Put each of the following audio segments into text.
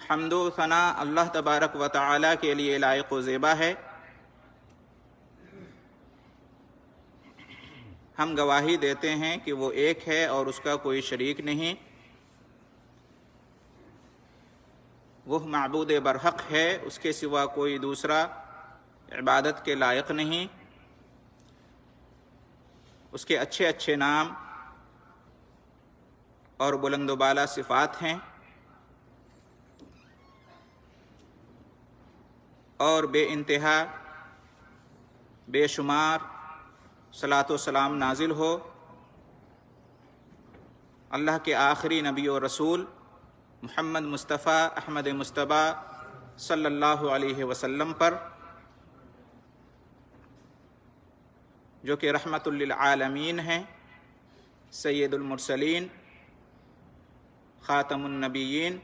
حمد و ثنا اللہ تبارک و تعالی کے لیے لائق و زیبا ہے۔ ہم گواہی دیتے ہیں کہ وہ ایک ہے اور اس کا کوئی شریک نہیں، وہ معبود برحق ہے، اس کے سوا کوئی دوسرا عبادت کے لائق نہیں۔ اس کے اچھے اچھے نام اور بلند و بالا صفات ہیں، اور بے انتہا بے شمار صلاۃ و سلام نازل ہو اللہ کے آخری نبی و رسول محمد مصطفیٰ احمد مصطفیٰ صلی اللہ علیہ وسلم پر، جو کہ رحمت للعالمین ہیں، سید المرسلین، خاتم النبیین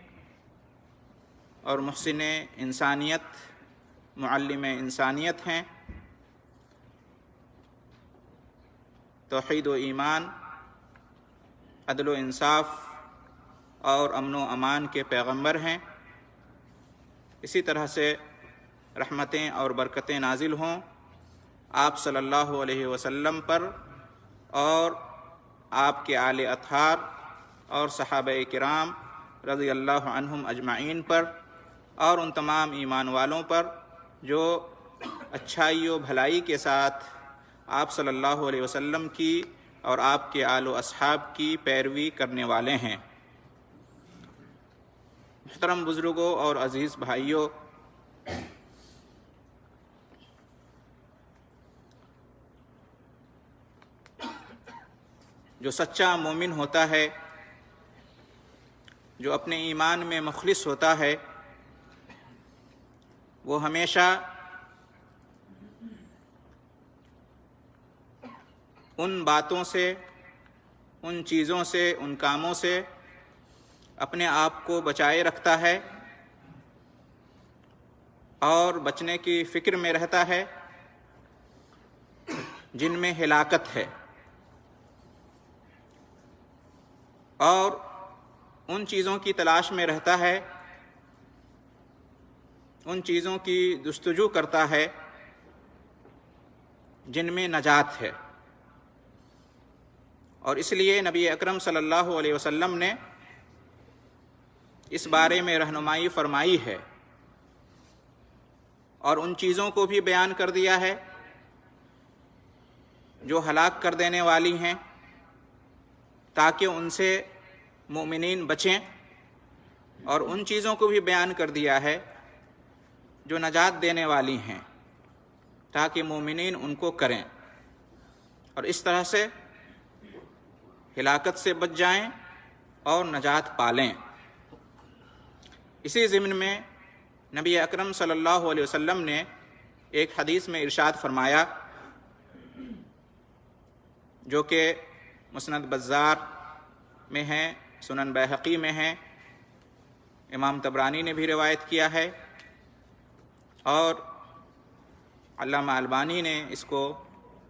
اور محسن انسانیت، معلم انسانیت ہیں۔ توحید و ایمان، عدل و انصاف اور امن و امان کے پیغمبر ہیں۔ اسی طرح سے رحمتیں اور برکتیں نازل ہوں آپ صلی اللہ علیہ وسلم پر اور آپ کے آل اطہار اور صحابہ کرام رضی اللہ عنہم اجمعین پر، اور ان تمام ایمان والوں پر جو اچھائی و بھلائی کے ساتھ آپ صلی اللہ علیہ وسلم کی اور آپ کے آل و اصحاب کی پیروی کرنے والے ہیں۔ محترم بزرگوں اور عزیز بھائیوں، جو سچا مومن ہوتا ہے، جو اپنے ایمان میں مخلص ہوتا ہے، وہ ہمیشہ ان باتوں سے، ان چیزوں سے، ان کاموں سے اپنے آپ کو بچائے رکھتا ہے اور بچنے کی فکر میں رہتا ہے جن میں ہلاکت ہے، اور ان چیزوں کی تلاش میں رہتا ہے، ان چیزوں کی جستجو کرتا ہے جن میں نجات ہے۔ اور اس لیے نبی اکرم صلی اللہ علیہ وسلم نے اس بارے میں رہنمائی فرمائی ہے اور ان چیزوں کو بھی بیان کر دیا ہے جو ہلاک کر دینے والی ہیں، تاکہ ان سے مومنین بچیں، اور ان چیزوں کو بھی بیان کر دیا ہے جو نجات دینے والی ہیں، تاکہ مومنین ان کو کریں اور اس طرح سے ہلاکت سے بچ جائیں اور نجات پالیں۔ اسی ضمن میں نبی اکرم صلی اللہ علیہ وسلم نے ایک حدیث میں ارشاد فرمایا، جو کہ مسند بزار میں ہے، سنن بیہقی میں ہے، امام طبرانی نے بھی روایت کیا ہے، اور علامہ البانی نے اس کو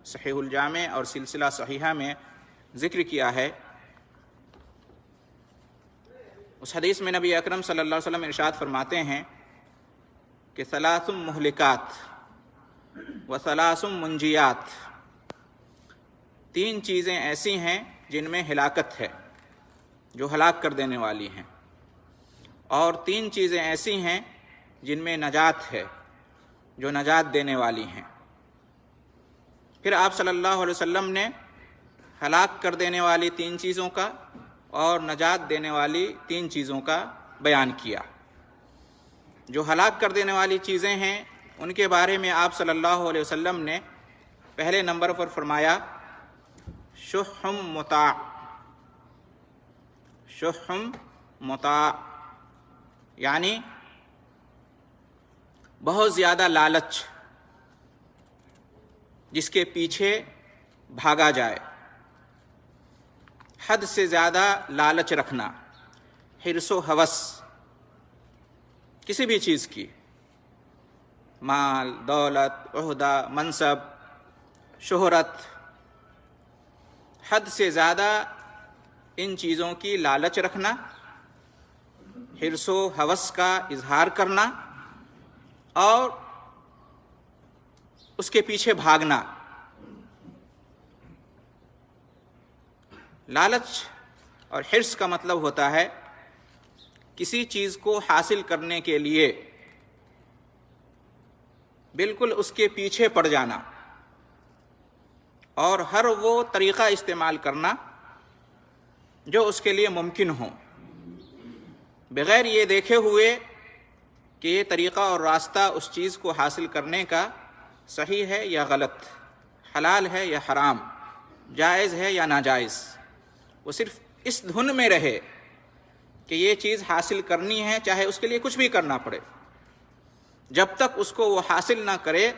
صحیح الجامع اور سلسلہ صحیحہ میں ذکر کیا ہے۔ اس حدیث میں نبی اکرم صلی اللہ علیہ وسلم ارشاد فرماتے ہیں کہ ثلاث مہلکات و ثلاث منجیات، تین چیزیں ایسی ہیں جن میں ہلاکت ہے، جو ہلاک کر دینے والی ہیں، اور تین چیزیں ایسی ہیں جن میں نجات ہے، جو نجات دینے والی ہیں۔ پھر آپ صلی اللہ علیہ وسلم نے ہلاک کر دینے والی تین چیزوں کا اور نجات دینے والی تین چیزوں کا بیان کیا۔ جو ہلاک کر دینے والی چیزیں ہیں ان کے بارے میں آپ صلی اللہ علیہ وسلم نے پہلے نمبر پر فرمایا شح مطاع، شح مطاع یعنی بہت زیادہ لالچ، جس کے پیچھے بھاگا جائے، حد سے زیادہ لالچ رکھنا، حرص و ہوس کسی بھی چیز کی، مال، دولت، عہدہ، منصب، شہرت، حد سے زیادہ ان چیزوں کی لالچ رکھنا، حرص و ہوس کا اظہار کرنا اور اس کے پیچھے بھاگنا۔ لالچ اور حرص کا مطلب ہوتا ہے کسی چیز کو حاصل کرنے کے لیے بالکل اس کے پیچھے پڑ جانا اور ہر وہ طریقہ استعمال کرنا جو اس کے لیے ممکن ہو، بغیر یہ دیکھے ہوئے کہ یہ طریقہ اور راستہ اس چیز کو حاصل کرنے کا صحیح ہے یا غلط، حلال ہے یا حرام، جائز ہے یا ناجائز۔ وہ صرف اس دھن میں رہے کہ یہ چیز حاصل کرنی ہے، چاہے اس کے لیے کچھ بھی کرنا پڑے۔ جب تک اس کو وہ حاصل نہ کرے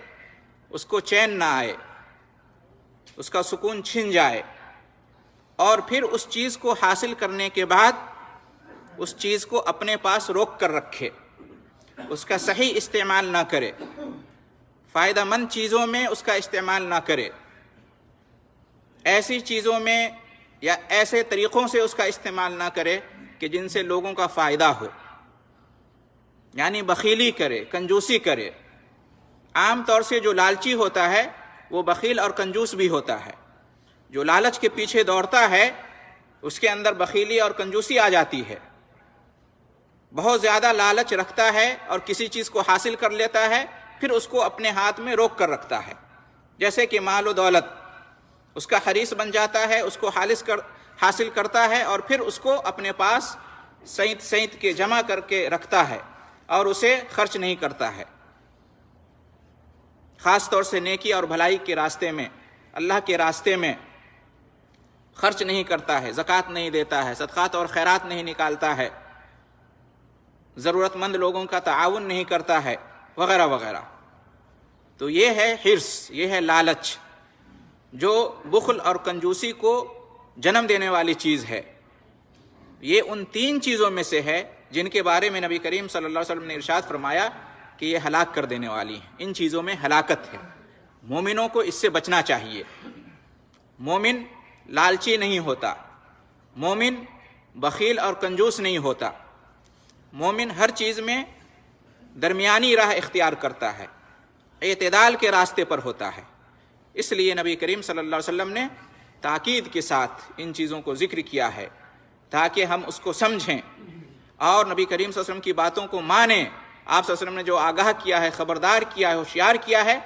اس کو چین نہ آئے، اس کا سکون چھن جائے، اور پھر اس چیز کو حاصل کرنے کے بعد اس چیز کو اپنے پاس روک کر رکھے، اس کا صحیح استعمال نہ کرے، فائدہ مند چیزوں میں اس کا استعمال نہ کرے، ایسی چیزوں میں یا ایسے طریقوں سے اس کا استعمال نہ کرے کہ جن سے لوگوں کا فائدہ ہو، یعنی بخیلی کرے، کنجوسی کرے۔ عام طور سے جو لالچی ہوتا ہے وہ بخیل اور کنجوس بھی ہوتا ہے۔ جو لالچ کے پیچھے دوڑتا ہے اس کے اندر بخیلی اور کنجوسی آ جاتی ہے، بہت زیادہ لالچ رکھتا ہے اور کسی چیز کو حاصل کر لیتا ہے، پھر اس کو اپنے ہاتھ میں روک کر رکھتا ہے، جیسے کہ مال و دولت، اس کا حریص بن جاتا ہے، اس کو حاصل کرتا ہے اور پھر اس کو اپنے پاس سینت کے جمع کر کے رکھتا ہے اور اسے خرچ نہیں کرتا ہے، خاص طور سے نیکی اور بھلائی کے راستے میں، اللہ کے راستے میں خرچ نہیں کرتا ہے، زکوٰۃ نہیں دیتا ہے، صدقات اور خیرات نہیں نکالتا ہے، ضرورت مند لوگوں کا تعاون نہیں کرتا ہے، وغیرہ وغیرہ۔ تو یہ ہے حرص، یہ ہے لالچ، جو بخل اور کنجوسی کو جنم دینے والی چیز ہے۔ یہ ان تین چیزوں میں سے ہے جن کے بارے میں نبی کریم صلی اللہ علیہ وسلم نے ارشاد فرمایا کہ یہ ہلاک کر دینے والی ہیں، ان چیزوں میں ہلاکت ہے۔ مومنوں کو اس سے بچنا چاہیے۔ مومن لالچی نہیں ہوتا، مومن بخیل اور کنجوس نہیں ہوتا، مومن ہر چیز میں درمیانی راہ اختیار کرتا ہے، اعتدال کے راستے پر ہوتا ہے۔ اس لیے نبی کریم صلی اللہ علیہ وسلم نے تاکید کے ساتھ ان چیزوں کو ذکر کیا ہے تاکہ ہم اس کو سمجھیں اور نبی کریم صلی اللہ علیہ وسلم کی باتوں کو مانیں۔ آپ صلی اللہ علیہ وسلم نے جو آگاہ کیا ہے، خبردار کیا ہے، ہوشیار کیا ہے،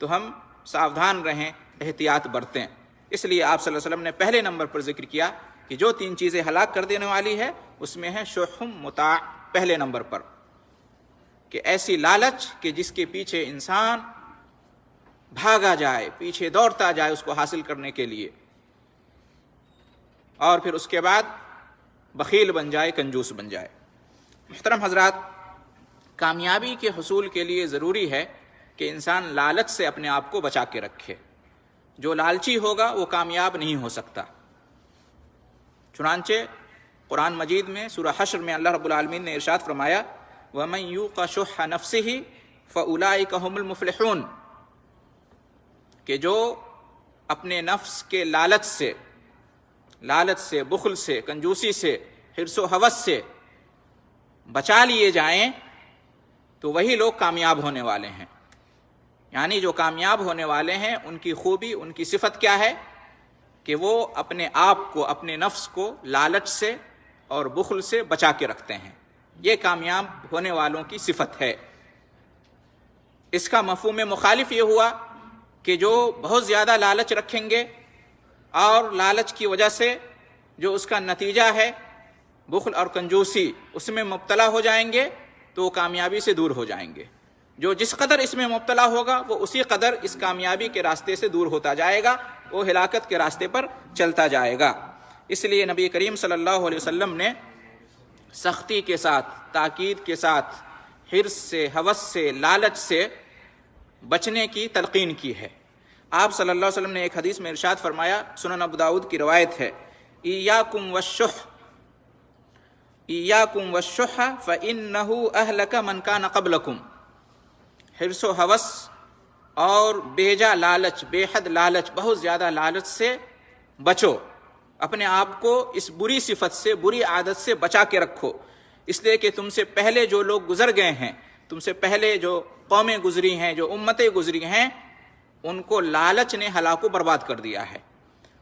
تو ہم ساودھان رہیں، احتیاط برتیں۔ اس لیے آپ صلی اللہ علیہ وسلم نے پہلے نمبر پر ذکر کیا کہ جو تین چیزیں ہلاک کر دینے والی ہے اس میں ہے شح مطاع، پہلے نمبر پر، کہ ایسی لالچ کہ جس کے پیچھے انسان بھاگا جائے، پیچھے دوڑتا جائے اس کو حاصل کرنے کے لیے، اور پھر اس کے بعد بخیل بن جائے، کنجوس بن جائے۔ محترم حضرات، کامیابی کے حصول کے لیے ضروری ہے کہ انسان لالچ سے اپنے آپ کو بچا کے رکھے۔ جو لالچی ہوگا وہ کامیاب نہیں ہو سکتا۔ چنانچہ قرآن مجید میں سورہ حشر میں اللہ رب العالمین نے ارشاد فرمایا وَمَن يُوقَ شُحَّ نَفْسِهِ فَأُولَٰئِكَ هُمُ الْمُفْلِحُونَ، کہ جو اپنے نفس کے لالچ سے، بخل سے، کنجوسی سے، حرص و ہوس سے بچا لیے جائیں تو وہی لوگ کامیاب ہونے والے ہیں۔ یعنی جو کامیاب ہونے والے ہیں ان کی خوبی، ان کی صفت کیا ہے کہ وہ اپنے آپ کو، اپنے نفس کو لالچ سے اور بخل سے بچا کے رکھتے ہیں۔ یہ کامیاب ہونے والوں کی صفت ہے۔ اس کا مفہوم مخالف یہ ہوا کہ جو بہت زیادہ لالچ رکھیں گے اور لالچ کی وجہ سے جو اس کا نتیجہ ہے بخل اور کنجوسی، اس میں مبتلا ہو جائیں گے تو وہ کامیابی سے دور ہو جائیں گے۔ جو جس قدر اس میں مبتلا ہوگا وہ اسی قدر اس کامیابی کے راستے سے دور ہوتا جائے گا، وہ ہلاکت کے راستے پر چلتا جائے گا۔ اس لیے نبی کریم صلی اللہ علیہ وسلم نے سختی کے ساتھ، تاکید کے ساتھ حرص سے، ہوس سے، لالچ سے بچنے کی تلقین کی ہے۔ آپ صلی اللہ علیہ وسلم نے ایک حدیث میں ارشاد فرمایا، سنن ابو داؤد کی روایت ہے، ایاکم والشح ایاکم والشح فإنہ اہلک من کان قبلکم۔ حرص و ہوس اور بیجا لالچ، بے حد لالچ، بہت زیادہ لالچ سے بچو، اپنے آپ کو اس بری صفت سے، بری عادت سے بچا کے رکھو، اس لیے کہ تم سے پہلے جو لوگ گزر گئے ہیں، تم سے پہلے جو قومیں گزری ہیں، جو امتیں گزری ہیں، ان کو لالچ نے ہلاک و برباد کر دیا ہے۔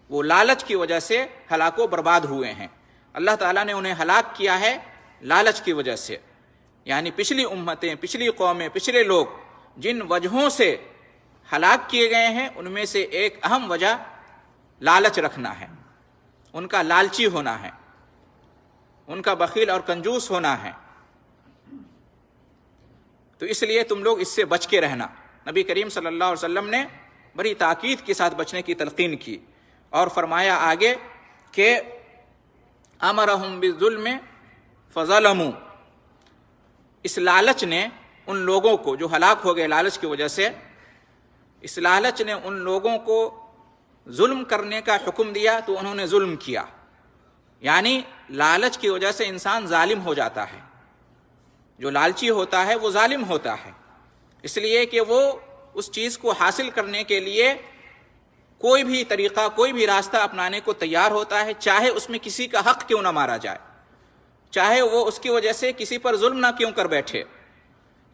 وہ لالچ کی وجہ سے ہلاک و برباد ہوئے ہیں۔ اللہ تعالیٰ نے انہیں ہلاک کیا ہے لالچ کی وجہ سے، یعنی پچھلی امتیں، پچھلی قومیں، پچھلے لوگ جن وجہوں سے ہلاک کیے گئے ہیں، ان میں سے ایک اہم وجہ لالچ رکھنا ہے، ان کا لالچی ہونا ہے، ان کا بخیل اور کنجوس ہونا ہے۔ تو اس لیے تم لوگ اس سے بچ کے رہنا۔ نبی کریم صلی اللہ علیہ وسلم نے بڑی تاکید کے ساتھ بچنے کی تلقین کی اور فرمایا آگے کہ امرہم بالظلم فظلموا، اس لالچ نے ان لوگوں کو جو ہلاک ہو گئے لالچ کی وجہ سے، اس لالچ نے ان لوگوں کو ظلم کرنے کا حکم دیا تو انہوں نے ظلم کیا۔ یعنی لالچ کی وجہ سے انسان ظالم ہو جاتا ہے، جو لالچی ہوتا ہے وہ ظالم ہوتا ہے، اس لیے کہ وہ اس چیز کو حاصل کرنے کے لیے کوئی بھی طریقہ، کوئی بھی راستہ اپنانے کو تیار ہوتا ہے، چاہے اس میں کسی کا حق کیوں نہ مارا جائے، چاہے وہ اس کی وجہ سے کسی پر ظلم نہ کیوں کر بیٹھے،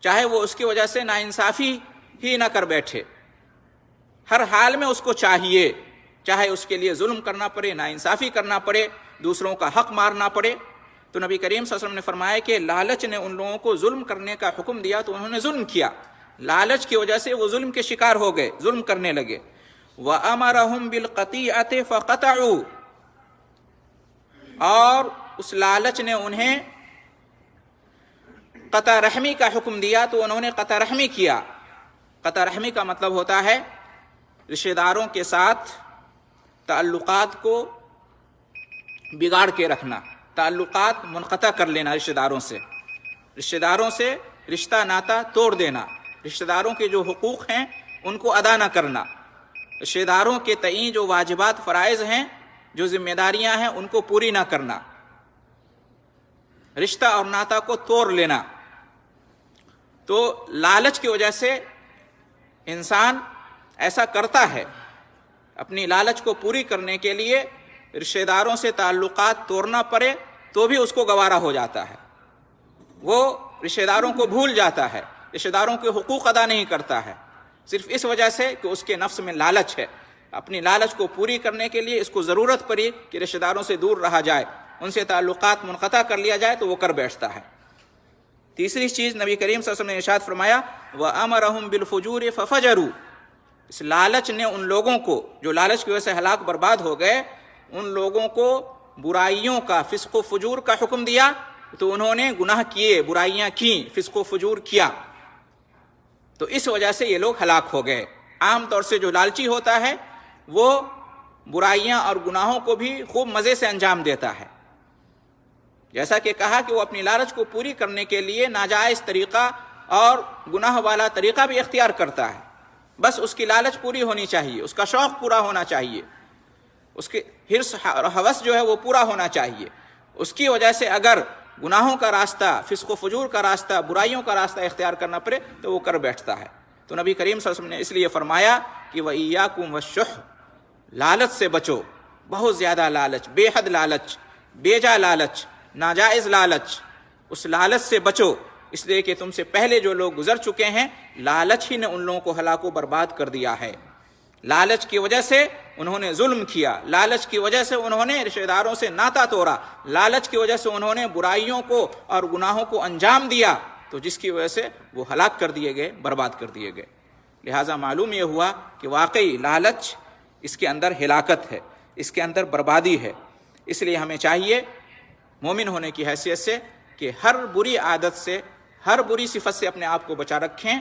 چاہے وہ اس کی وجہ سے ناانصافی ہی نہ کر بیٹھے، ہر حال میں اس کو چاہیے، چاہے اس کے لیے ظلم کرنا پڑے، ناانصافی کرنا پڑے، دوسروں کا حق مارنا پڑے۔ تو نبی کریم صلی اللہ علیہ وسلم نے فرمایا کہ لالچ نے ان لوگوں کو ظلم کرنے کا حکم دیا تو انہوں نے ظلم کیا، لالچ کی وجہ سے وہ ظلم کے شکار ہو گئے، ظلم کرنے لگے۔ وَأَمَرَهُمْ بِالْقَطِيعَةِ فَقَطَعُوا، اور اس لالچ نے انہیں قطع رحمی کا حکم دیا تو انہوں نے قطع رحمی کیا۔ قطع رحمی کا مطلب ہوتا ہے رشتہ داروں کے ساتھ تعلقات کو بگاڑ کے رکھنا، تعلقات منقطع کر لینا، رشتہ داروں سے رشتہ ناتا توڑ دینا، رشتہ داروں کے جو حقوق ہیں ان کو ادا نہ کرنا، رشتہ داروں کے تئیں جو واجبات فرائض ہیں، جو ذمہ داریاں ہیں، ان کو پوری نہ کرنا، رشتہ اور ناتا کو توڑ لینا۔ تو لالچ کی وجہ سے انسان ایسا کرتا ہے، اپنی لالچ کو پوری کرنے کے لیے رشتہ داروں سے تعلقات توڑنا پڑے تو بھی اس کو گوارا ہو جاتا ہے، وہ رشتہ داروں کو بھول جاتا ہے، رشتہ داروں کے حقوق ادا نہیں کرتا ہے، صرف اس وجہ سے کہ اس کے نفس میں لالچ ہے۔ اپنی لالچ کو پوری کرنے کے لیے اس کو ضرورت پڑی کہ رشتہ داروں سے دور رہا جائے، ان سے تعلقات منقطع کر لیا جائے تو وہ کر بیٹھتا ہے۔ تیسری چیز نبی کریم صلی اللہ علیہ وسلم نے ارشاد فرمایا وَأَمَرَهُمْ بِالْفُجُورِ فَفَجَرُوا، اس لالچ نے ان لوگوں کو جو لالچ کی وجہ سے ہلاک برباد ہو گئے، ان لوگوں کو برائیوں کا، فسق و فجور کا حکم دیا تو انہوں نے گناہ کیے، برائیاں کیں، فسق و فجور کیا، تو اس وجہ سے یہ لوگ ہلاک ہو گئے۔ عام طور سے جو لالچی ہوتا ہے وہ برائیاں اور گناہوں کو بھی خوب مزے سے انجام دیتا ہے، جیسا کہ کہا کہ وہ اپنی لالچ کو پوری کرنے کے لیے ناجائز طریقہ اور گناہ والا طریقہ بھی اختیار کرتا ہے، بس اس کی لالچ پوری ہونی چاہیے، اس کا شوق پورا ہونا چاہیے، اس کی حرص اور ہوس جو ہے وہ پورا ہونا چاہیے۔ اس کی وجہ سے اگر گناہوں کا راستہ، فسق و فجور کا راستہ، برائیوں کا راستہ اختیار کرنا پڑے تو وہ کر بیٹھتا ہے۔ تو نبی کریم صلی اللہ علیہ وسلم نے اس لیے فرمایا کہ وَإِيَّاكُمْ وَالشُّحَّ، لالچ سے بچو، بہت زیادہ لالچ، بے حد لالچ، بے جا لالچ، ناجائز لالچ، اس لالچ سے بچو، اس لیے کہ تم سے پہلے جو لوگ گزر چکے ہیں لالچ ہی نے ان لوگوں کو ہلاک و برباد کر دیا ہے۔ لالچ کی وجہ سے انہوں نے ظلم کیا، لالچ کی وجہ سے انہوں نے رشتہ داروں سے ناتا توڑا، لالچ کی وجہ سے انہوں نے برائیوں کو اور گناہوں کو انجام دیا، تو جس کی وجہ سے وہ ہلاک کر دیے گئے، برباد کر دیے گئے۔ لہٰذا معلوم یہ ہوا کہ واقعی لالچ، اس کے اندر ہلاکت ہے، اس کے اندر بربادی ہے۔ اس لیے ہمیں چاہیے مومن ہونے کی حیثیت سے کہ ہر بری عادت سے، ہر بری صفت سے اپنے آپ کو بچا رکھیں،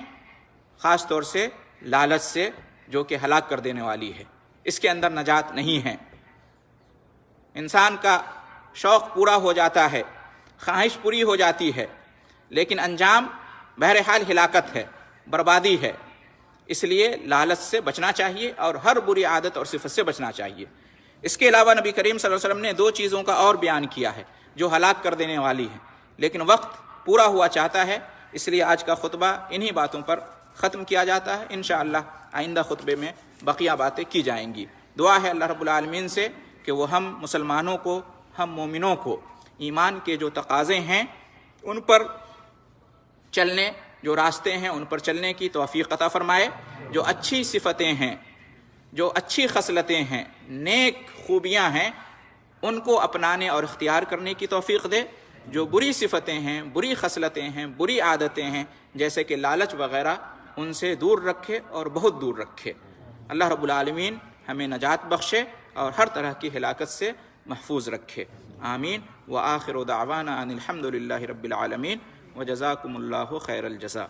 خاص طور سے لالچ سے جو کہ ہلاک کر دینے والی ہے، اس کے اندر نجات نہیں ہے۔ انسان کا شوق پورا ہو جاتا ہے، خواہش پوری ہو جاتی ہے، لیکن انجام بہرحال ہلاکت ہے، بربادی ہے۔ اس لیے لالچ سے بچنا چاہیے اور ہر بری عادت اور صفت سے بچنا چاہیے۔ اس کے علاوہ نبی کریم صلی اللہ علیہ وسلم نے دو چیزوں کا اور بیان کیا ہے جو ہلاک کر دینے والی ہیں، لیکن وقت پورا ہوا چاہتا ہے، اس لیے آج کا خطبہ انہی باتوں پر ختم کیا جاتا ہے۔ انشاءاللہ آئندہ خطبے میں بقیہ باتیں کی جائیں گی۔ دعا ہے اللہ رب العالمین سے کہ وہ ہم مسلمانوں کو، ہم مومنوں کو ایمان کے جو تقاضے ہیں ان پر چلنے، جو راستے ہیں ان پر چلنے کی توفیق عطا فرمائے، جو اچھی صفتیں ہیں، جو اچھی خصلتیں ہیں، نیک خوبیاں ہیں، ان کو اپنانے اور اختیار کرنے کی توفیق دے، جو بری صفتیں ہیں، بری خصلتیں ہیں، بری عادتیں ہیں جیسے کہ لالچ وغیرہ، ان سے دور رکھے اور بہت دور رکھے۔ اللہ رب العالمین ہمیں نجات بخشے اور ہر طرح کی ہلاکت سے محفوظ رکھے، آمین۔ وآخر دعوانا ان الحمد للہ رب العالمین، وجزاکم اللہ خیر الجزاء۔